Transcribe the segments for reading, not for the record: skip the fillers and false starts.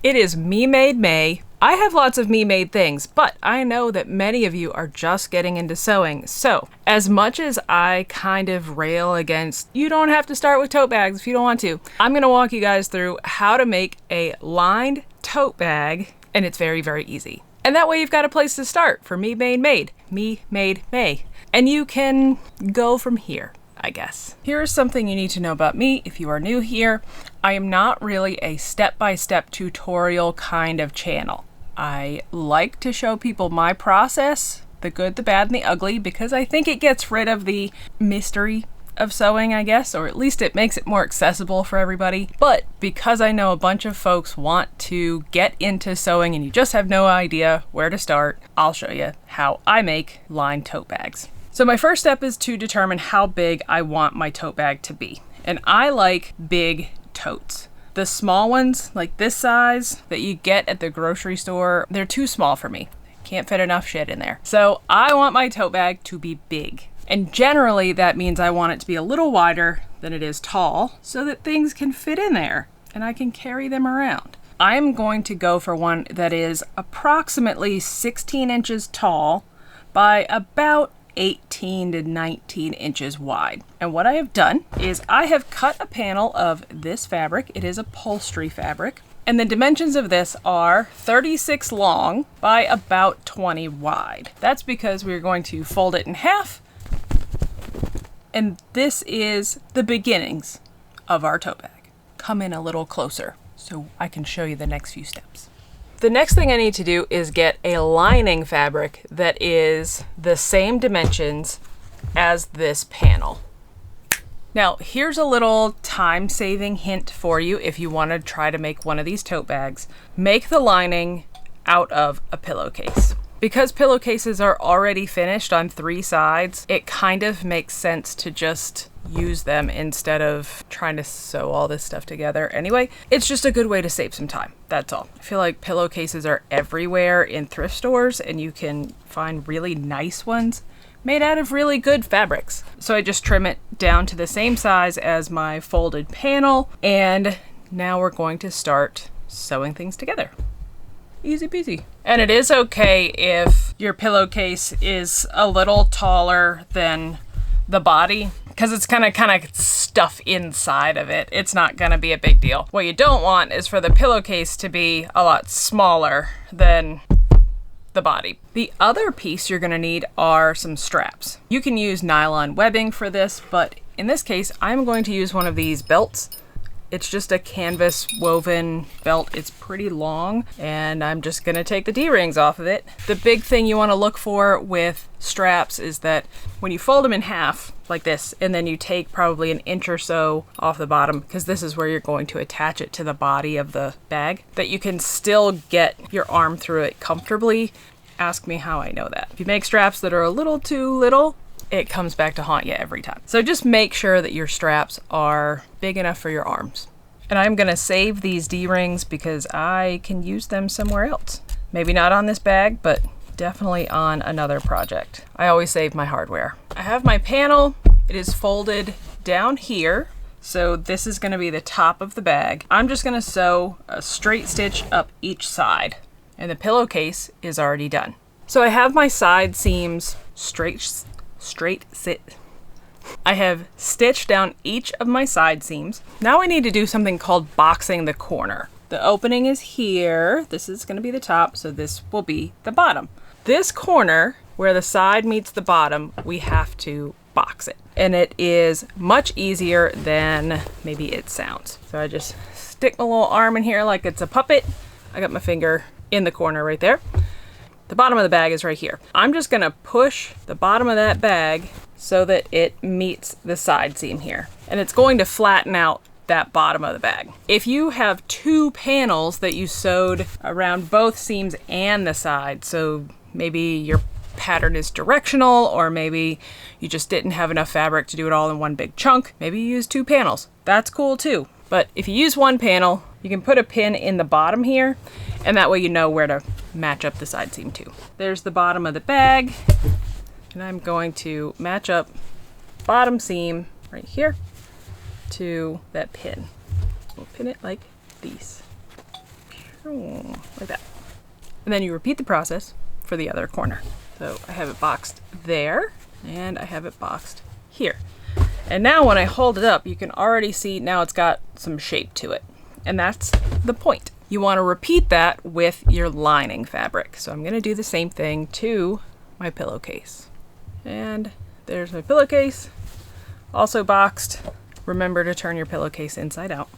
It is Me Made May. I have lots of me-made things, but I know that many of you are just getting into sewing. So, as much as I kind of rail against, you don't have to start with tote bags if you don't want to, I'm going to walk you guys through how to make a lined tote bag, and it's very, very easy. And that way you've got a place to start for Me Made May. And you can go from here, I guess. Here's something you need to know about me if you are new here. I am not really a step-by-step tutorial kind of channel. I like to show people my process, the good, the bad, and the ugly, because I think it gets rid of the mystery of sewing, I guess, or at least it makes it more accessible for everybody. But because I know a bunch of folks want to get into sewing and you just have no idea where to start, I'll show you how I make lined tote bags. So my first step is to determine how big I want my tote bag to be. And I like big totes. The small ones, like this size that you get at the grocery store, they're too small for me. Can't fit enough shit in there. So I want my tote bag to be big. And generally that means I want it to be a little wider than it is tall so that things can fit in there and I can carry them around. I'm going to go for one that is approximately 16 inches tall by about 18 to 19 inches wide. And what I have done is I have cut a panel of this fabric. It is upholstery fabric. And the dimensions of this are 36 long by about 20 wide. That's because we're going to fold it in half. And this is the beginnings of our tote bag. Come in a little closer so I can show you the next few steps. The next thing I need to do is get a lining fabric that is the same dimensions as this panel. Now, here's a little time-saving hint for you if you want to try to make one of these tote bags. Make the lining out of a pillowcase. Because pillowcases are already finished on 3 sides, it kind of makes sense to just use them instead of trying to sew all this stuff together. Anyway, it's just a good way to save some time. That's all. I feel like pillowcases are everywhere in thrift stores and you can find really nice ones made out of really good fabrics. So I just trim it down to the same size as my folded panel, and now we're going to start sewing things together. Easy peasy. And it is okay if your pillowcase is a little taller than the body, because it's gonna kind of stuff inside of it. It's not gonna be a big deal. What you don't want is for the pillowcase to be a lot smaller than the body. The other piece you're gonna need are some straps. You can use nylon webbing for this, but in this case, I'm going to use one of these belts. It's just a canvas woven belt. It's pretty long, and I'm just gonna take the D-rings off of it. The big thing you wanna look for with straps is that when you fold them in half like this, and then you take probably an inch or so off the bottom, because this is where you're going to attach it to the body of the bag, that you can still get your arm through it comfortably. Ask me how I know that. If you make straps that are a little too little, it comes back to haunt you every time. So just make sure that your straps are big enough for your arms. And I'm gonna save these D-rings because I can use them somewhere else. Maybe not on this bag, but definitely on another project. I always save my hardware. I have my panel. It is folded down here. So this is gonna be the top of the bag. I'm just gonna sew a straight stitch up each side, and the pillowcase is already done. So I have my side seams I have stitched down each of my side seams. Now I need to do something called boxing the corner. The opening is here. This is going to be the top, so this will be the bottom. This corner, where the side meets the bottom, we have to box it. And it is much easier than maybe it sounds. So I just stick my little arm in here like it's a puppet. I got my finger in the corner right there. The bottom of the bag is right here. I'm just gonna push the bottom of that bag so that it meets the side seam here. And it's going to flatten out that bottom of the bag. If you have 2 panels that you sewed around both seams and the side, so maybe your pattern is directional, or maybe you just didn't have enough fabric to do it all in one big chunk, maybe you use 2 panels. That's cool too. But if you use 1 panel, you can put a pin in the bottom here, and that way you know where to match up the side seam to. There's the bottom of the bag, and I'm going to match up bottom seam right here to that pin. We'll pin it like these. like that. And then you repeat the process for the other corner. So I have it boxed there, and I have it boxed here. And now when I hold it up, you can already see now it's got some shape to it. And that's the point. You want to repeat that with your lining fabric. So I'm going to do the same thing to my pillowcase. And there's my pillowcase, also boxed. Remember to turn your pillowcase inside out.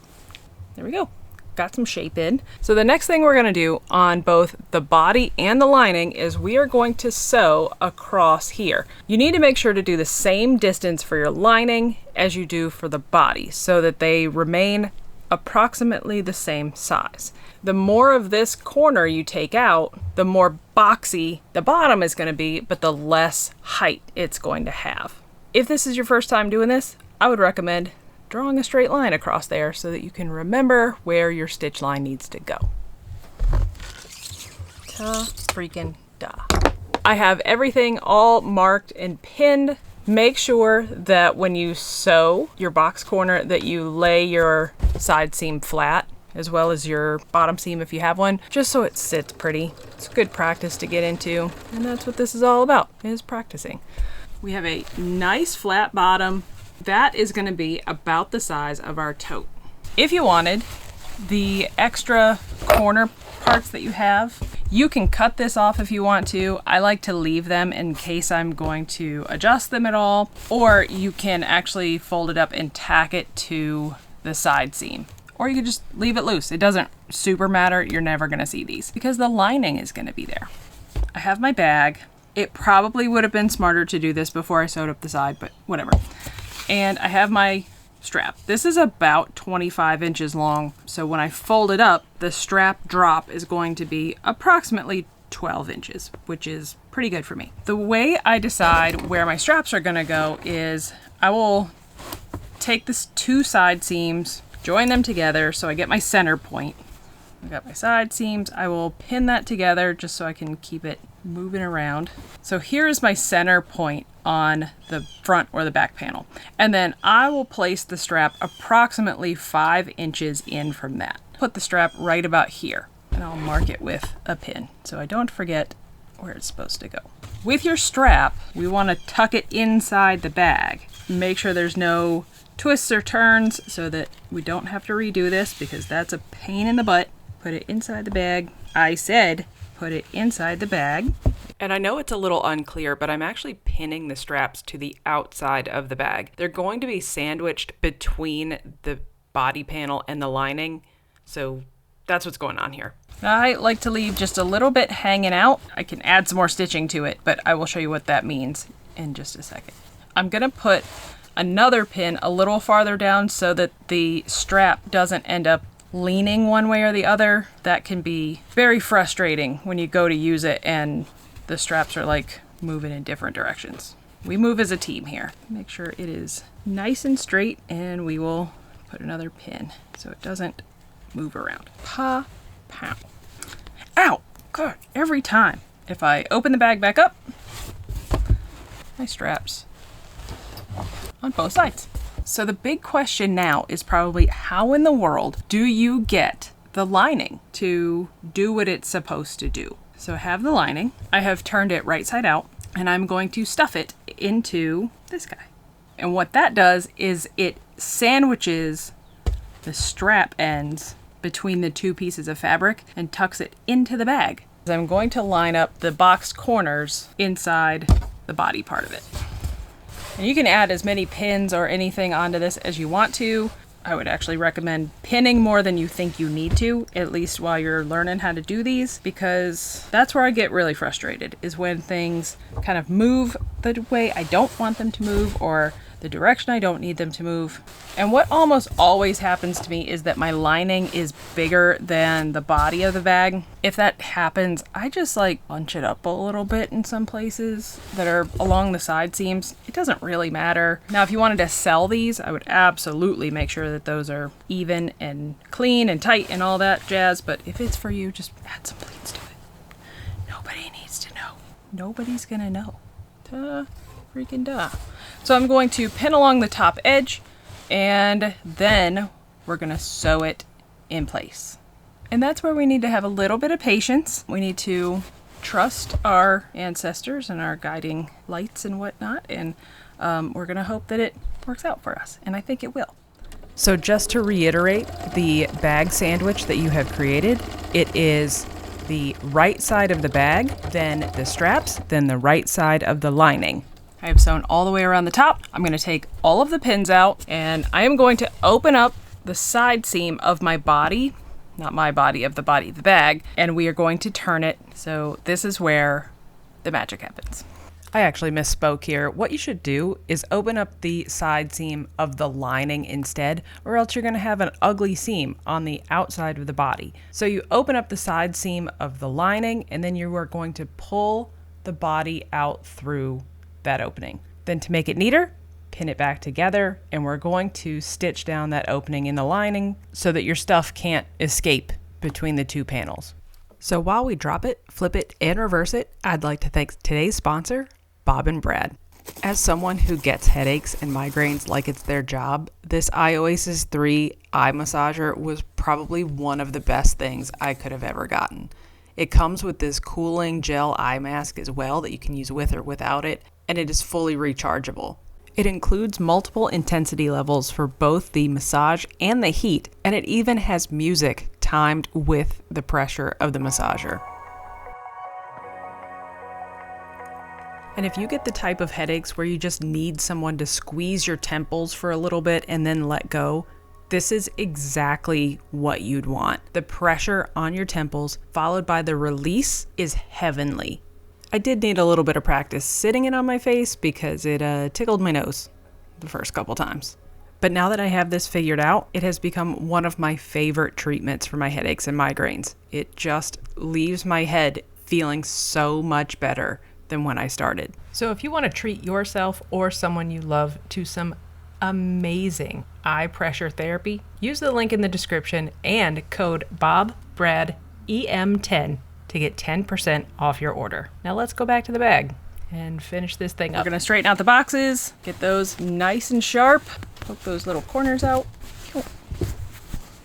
There we go. Got some shape in. So the next thing we're going to do on both the body and the lining is we are going to sew across here. You need to make sure to do the same distance for your lining as you do for the body so that they remain approximately the same size. The more of this corner you take out, the more boxy the bottom is going to be, but the less height it's going to have. If this is your first time doing this, I would recommend drawing a straight line across there so that you can remember where your stitch line needs to go. Ta-freaking-da. I have everything all marked and pinned. Make sure that when you sew your box corner that you lay your side seam flat as well as your bottom seam if you have one, just so it sits pretty. It's good practice to get into, and that's what this is all about, is practicing. We have a nice flat bottom. That is going to be about the size of our tote. If you wanted the extra corner parts that you have, you can cut this off if you want to. I like to leave them in case I'm going to adjust them at all, or you can actually fold it up and tack it to the side seam. Or you could just leave it loose. It doesn't super matter. You're never going to see these because the lining is going to be there. I have my bag. It probably would have been smarter to do this before I sewed up the side, but whatever. And I have my strap. This is about 25 inches long. So when I fold it up, the strap drop is going to be approximately 12 inches, which is pretty good for me. The way I decide where my straps are going to go is I will take the two side seams, join them together so I get my center point. I got my side seams. I will pin that together just so I can keep it moving around. So here is my center point on the front or the back panel. And then I will place the strap approximately 5 inches in from that. Put the strap right about here, and I'll mark it with a pin so I don't forget where it's supposed to go. With your strap, we want to tuck it inside the bag. Make sure there's no twists or turns so that we don't have to redo this because that's a pain in the butt. Put it inside the bag. I said put it inside the bag. And I know it's a little unclear, but I'm actually pinning the straps to the outside of the bag. They're going to be sandwiched between the body panel and the lining, so that's what's going on here. I like to leave just a little bit hanging out. I can add some more stitching to it, but I will show you what that means in just a second. I'm going to put another pin a little farther down so that the strap doesn't end up leaning one way or the other. That can be very frustrating when you go to use it and the straps are like moving in different directions. We move as a team here. Make sure it is nice and straight, and we will put another pin so it doesn't move around. Pa, pow. Ow! God, every time. If I open the bag back up, my straps on both sides. So the big question now is probably how in the world do you get the lining to do what it's supposed to do? So I have the lining, I have turned it right side out, and I'm going to stuff it into this guy. And what that does is it sandwiches the strap ends between the two pieces of fabric and tucks it into the bag. I'm going to line up the boxed corners inside the body part of it. And you can add as many pins or anything onto this as you want to. I would actually recommend pinning more than you think you need to, at least while you're learning how to do these, because that's where I get really frustrated, is when things kind of move the way I don't want them to move or the direction I don't need them to move. And what almost always happens to me is that my lining is bigger than the body of the bag. If that happens, I just like bunch it up a little bit in some places that are along the side seams. It doesn't really matter. Now, if you wanted to sell these, I would absolutely make sure that those are even and clean and tight and all that jazz. But if it's for you, just add some pleats to it. Nobody needs to know. Nobody's gonna know. Ta freaking da. So I'm going to pin along the top edge, and then we're gonna sew it in place. And that's where we need to have a little bit of patience. We need to trust our ancestors and our guiding lights and whatnot, and we're going to hope that it works out for us, and I think it will. So just to reiterate, the bag sandwich that you have created, it is the right side of the bag, then the straps, then the right side of the lining. I have sewn all the way around the top. I'm going to take all of the pins out, and I am going to open up the side seam of my body, not my body, of the body of the bag, and we are going to turn it. So this is where the magic happens. I actually misspoke here. What you should do is open up the side seam of the lining instead, or else you're going to have an ugly seam on the outside of the body. So you open up the side seam of the lining, and then you are going to pull the body out through that opening. Then to make it neater, pin it back together, and we're going to stitch down that opening in the lining so that your stuff can't escape between the two panels. So while we drop it, flip it, and reverse it, I'd like to thank today's sponsor, Bob and Brad. As someone who gets headaches and migraines like it's their job, this iOasis 3 eye massager was probably one of the best things I could have ever gotten. It comes with this cooling gel eye mask as well that you can use with or without it, and it is fully rechargeable. It includes multiple intensity levels for both the massage and the heat, and it even has music timed with the pressure of the massager. And if you get the type of headaches where you just need someone to squeeze your temples for a little bit and then let go, this is exactly what you'd want. The pressure on your temples followed by the release is heavenly. I did need a little bit of practice sitting it on my face because it tickled my nose the first couple times. But now that I have this figured out, it has become one of my favorite treatments for my headaches and migraines. It just leaves my head feeling so much better than when I started. So if you want to treat yourself or someone you love to some amazing eye pressure therapy, use the link in the description and code BOBBRADEM10 to get 10% off your order. Now let's go back to the bag and finish this thing up. We're gonna straighten out the boxes, get those nice and sharp, poke those little corners out. Pew.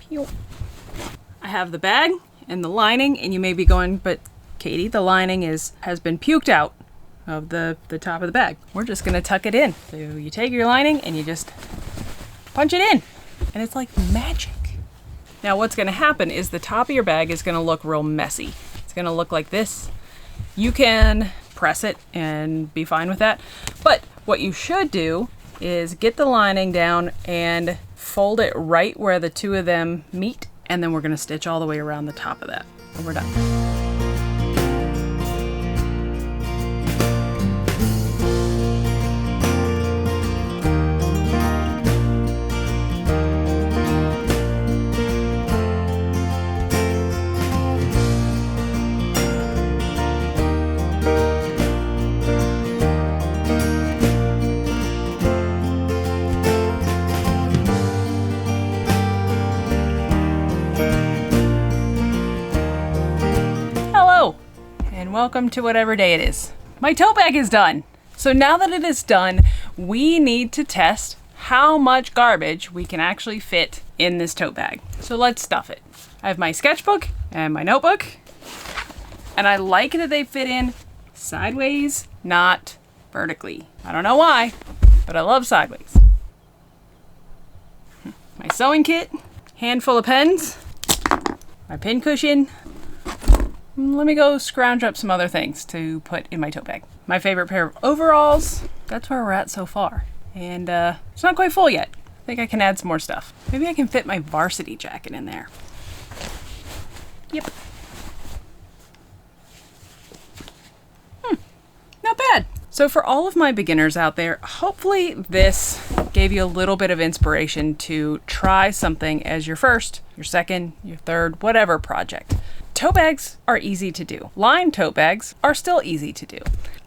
Pew. I have the bag and the lining, and you may be going, but Katie, the lining has been puked out of the top of the bag. We're just gonna tuck it in. So you take your lining and you just punch it in, and it's like magic. Now what's gonna happen is the top of your bag is gonna look real messy. It's gonna look like this. You can press it and be fine with that, but what you should do is get the lining down and fold it right where the two of them meet, and then we're gonna stitch all the way around the top of that, and we're done. Welcome to whatever day it is. My tote bag is done. So now that it is done, we need to test how much garbage we can actually fit in this tote bag. So let's stuff it. I have my sketchbook and my notebook, and I like that they fit in sideways, not vertically. I don't know why, but I love sideways. My sewing kit, handful of pens, my pin cushion. Let me go scrounge up some other things to put in my tote bag. My favorite pair of overalls. That's where we're at so far. And it's not quite full yet. I think I can add some more stuff. Maybe I can fit my varsity jacket in there. Yep. Not bad. So for all of my beginners out there, hopefully this gave you a little bit of inspiration to try something as your first, your second, your third, whatever project. Tote bags are easy to do. Lined tote bags are still easy to do.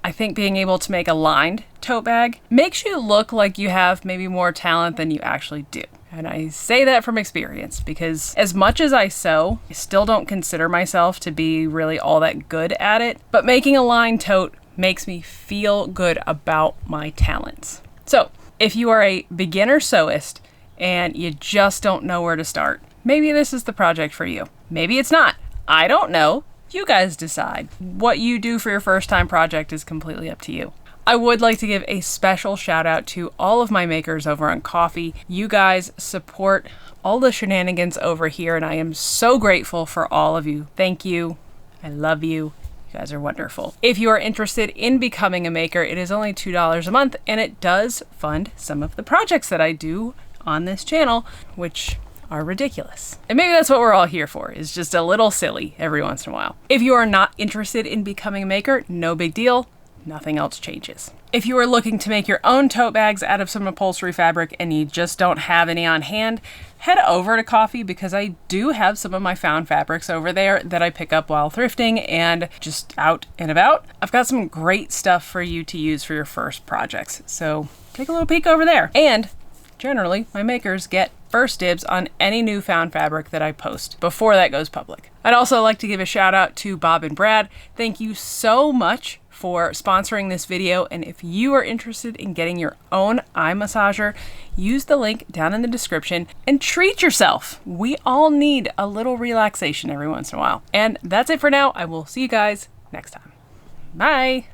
I think being able to make a lined tote bag makes you look like you have maybe more talent than you actually do. And I say that from experience because as much as I sew, I still don't consider myself to be really all that good at it. But making a lined tote makes me feel good about my talents. So if you are a beginner sewist and you just don't know where to start, maybe this is the project for you. Maybe it's not. I don't know. You guys decide. What you do for your first time project is completely up to you. I would like to give a special shout out to all of my makers over on Ko-fi. You guys support all the shenanigans over here, and I am so grateful for all of you. Thank you. I love you. You guys are wonderful. If you are interested in becoming a maker, it is only $2 a month, and it does fund some of the projects that I do on this channel, which are ridiculous. And maybe that's what we're all here for, is just a little silly every once in a while. If you are not interested in becoming a maker, no big deal. Nothing else changes. If you are looking to make your own tote bags out of some upholstery fabric and you just don't have any on hand, head over to Ko-fi because I do have some of my found fabrics over there that I pick up while thrifting and just out and about. I've got some great stuff for you to use for your first projects, so take a little peek over there. And generally, my makers get first dibs on any new found fabric that I post before that goes public. I'd also like to give a shout out to Bob and Brad. Thank you so much for sponsoring this video, and if you are interested in getting your own eye massager, use the link down in the description and treat yourself. We all need a little relaxation every once in a while. And that's it for now. I will see you guys next time. Bye!